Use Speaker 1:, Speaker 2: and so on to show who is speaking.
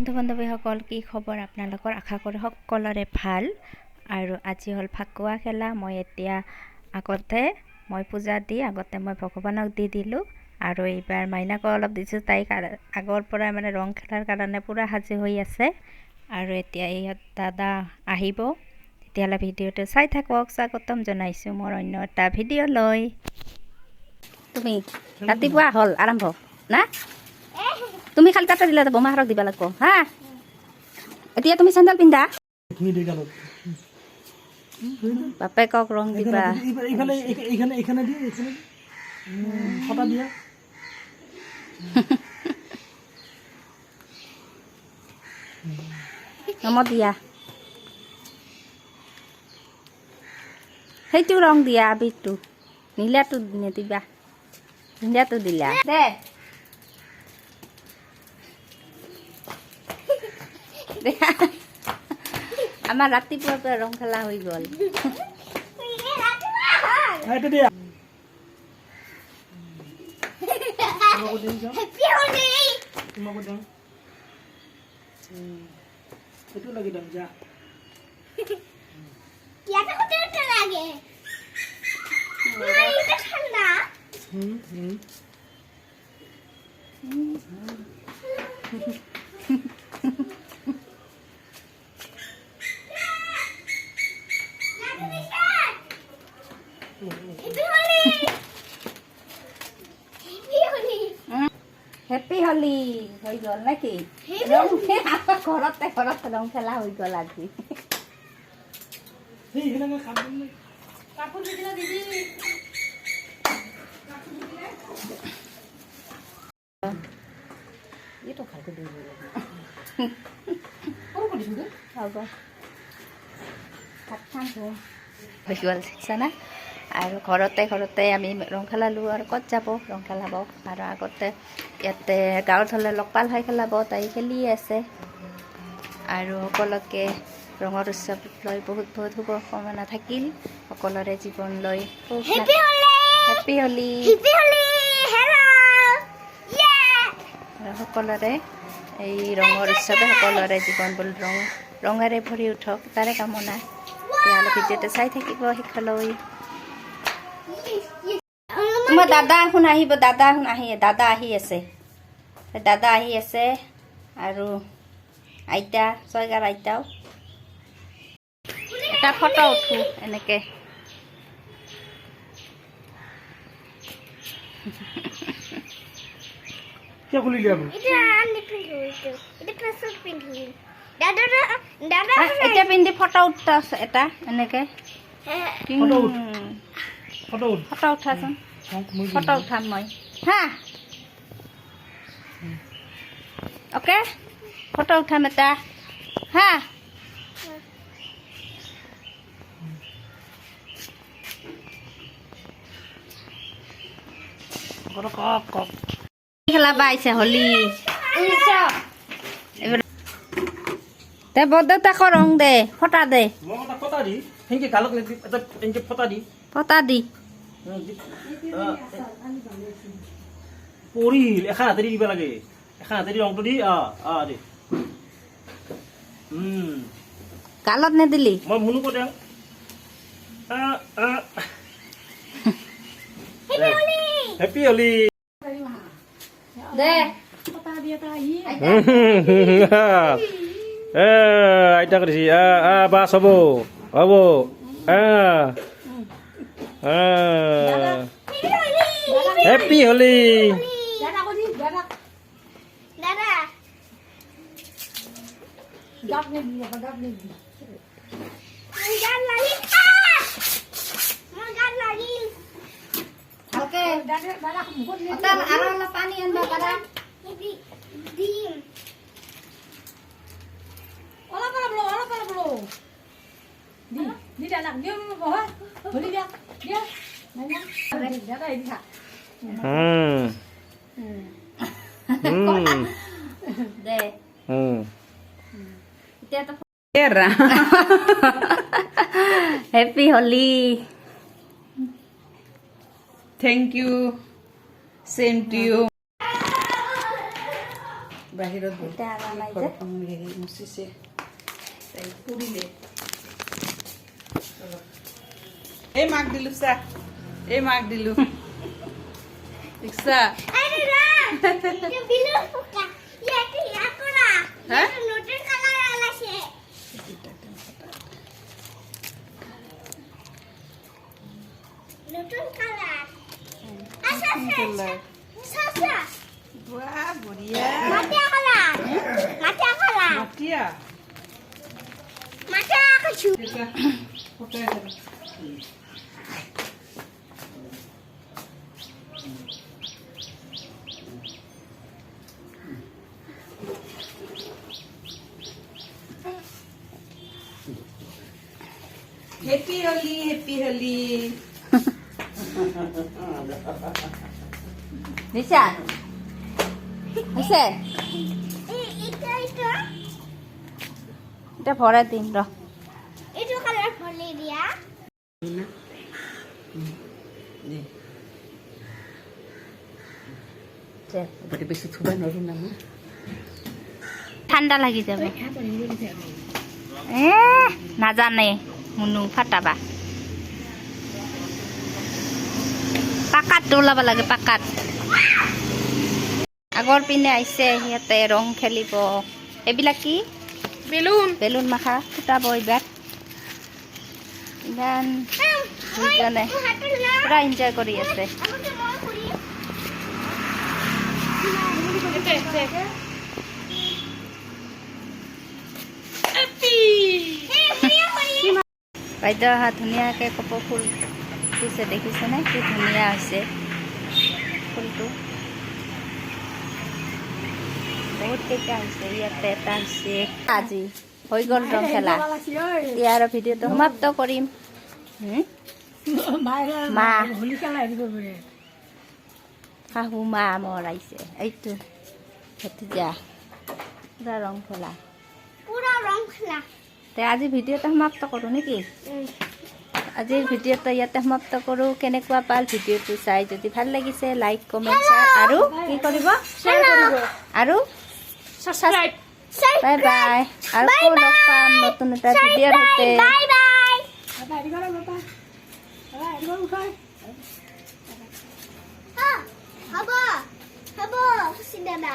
Speaker 1: বন্ধু বান্ধৱীসকল কি খবৰ আপোনালোকৰ আশা কৰোঁ সকলোৰে ভাল আৰু আজি হ'ল ফাকুৱা খেলা মই এতিয়া মই পূজা দি আগতে মই ভগৱানক দি দিলোঁ আৰু এইবাৰ মাইনাকো অলপ দিছোঁ তাইক আগৰ পৰা মানে ৰং খেলাৰ কাৰণে পুৰা সাজু হৈ আছে আৰু এতিয়া এই দাদা আহিব তেতিয়াহ'লে ভিডিঅ'টো চাই থাকক স্বাগতম জনাইছোঁ মোৰ অন্য এটা ভিডিঅ' লৈ তুমি ৰাতিপুৱা হ'ল আৰম্ভ না তুমি খালি তাতে দিলা বোমাহাৰক দিবা লাগিব হা এতিয়া তুমি চেণ্ডেল পিন্ধা বাপেকক ৰং দিবা নমত দিয়া সেইটো ৰং দিয়া আবিৰটো নীলাটো নিদিবা নীলাটো দিলা দে আমাৰ ৰাতিপুৱাৰ পৰা ৰং খেলা হৈ গ'ল হেপী হলি হৈ গ'ল নাকি ঘৰতে ৰং খেলা হৈ গ'ল আজি হৈ গ'ল শিকছা না আৰু ঘৰতে আমি ৰং খেলালোঁ আৰু ক'ত যাব ৰং খেলাব আৰু আগতে ইয়াতে গাঁৱত হ'লে লগ পাল হৈ খেলাব তাই খেলি আছে আৰু সকলোকে ৰঙৰ উৎসৱ লৈ বহুত বহুত শুভকামনা থাকিল সকলোৰে জীৱন লৈ হেপী হলি আৰু সকলোৰে এই ৰঙৰ উৎসৱে সকলোৰে জীৱনবোৰ ৰঙেৰে ভৰি উঠক তাৰে কামনা তেতিয়াহ'লে ভিডিঅ'টো চাই থাকিব শেষলৈ তোমাৰ দাদা এখন আহিব দাদা আহি আছে আৰু আইতা ছয়গাৰ আইতাও এটা ফটো উঠো এনেকে এতিয়া পিন্ধি ফটো উঠা এটা এনেকে ফটো উঠাচোন ফটো উঠাম মই হা অ'কে ফটো উঠাম এটা হা খেলাবা আহিছে হলি দে বৰদেউতাক ৰং দে ফটা দে ফটা দি
Speaker 2: পৰিল এখন হাতেদি দিব লাগে এখন হাতেদি ৰংটো দি দে
Speaker 1: গালত নেদিলি
Speaker 2: মই মুনু কৈ দিওঁ হেপী হলি
Speaker 1: দে
Speaker 2: আইতা কৰিছি বাছ হ'ব হেপী হলি
Speaker 1: পানী আনবা পাৰা Happy Holi.
Speaker 3: Thank you. Same to you. বাহিৰত
Speaker 1: এতিয়া অনা নাই যে
Speaker 3: ঘৰখন হেৰি মুচিছে তাই পুৰিলে এই মাক দিলো চা এই মাক দিলো ইচ্ছা বঢ়িয়া মাটিয়া Happy Holi, Happy Holi.
Speaker 1: নিশা আছে এটা ভৰাই দিম ৰ
Speaker 3: বেছি থুবা নৰো না
Speaker 1: ঠাণ্ডা লাগি যাব নাজানে মুনু ফাটাবা পাকাতটো ওলাব লাগে পাকাত আগৰ পিনে আহিছে সিহঁতে ৰং খেলিব এইবিলাক কি বেলুন বেলুন মাখা ফুটাব এইবাৰ ইমান দুজনে পুৰা এনজয় কৰি আছে বাইদেউ অহা ধুনীয়াকৈ কপৌ ফুল দিছে দেখিছেনে কি ধুনীয়া হৈছে ফুলটো বহুত কেইটা হৈছে ইয়াতে এটা হৈছে আজি হৈ গ'ল ৰং খেলা ইয়াৰ ভিডিঅ'টো সমাপ্ত কৰিম মা শাহু মা মোৰ আহিছে এইটো ভতিজা পুৰা ৰং খেলা তে আজি ভিডিঅ'টো সমাপ্ত কৰোঁ নেকি আজিৰ ভিডিঅ'টো ইয়াতে সমাপ্ত কৰোঁ কেনেকুৱা পাল ভিডিঅ'টো চাই যদি ভাল লাগিছে লাইক কমেণ্ট শ্বেয়াৰ আৰু কি কৰিব আৰু বাই বাই আৰু লগ পাম নতুন এটা ভিডিঅ'ৰ সৈতে
Speaker 4: হ'ব হ'ব দাদা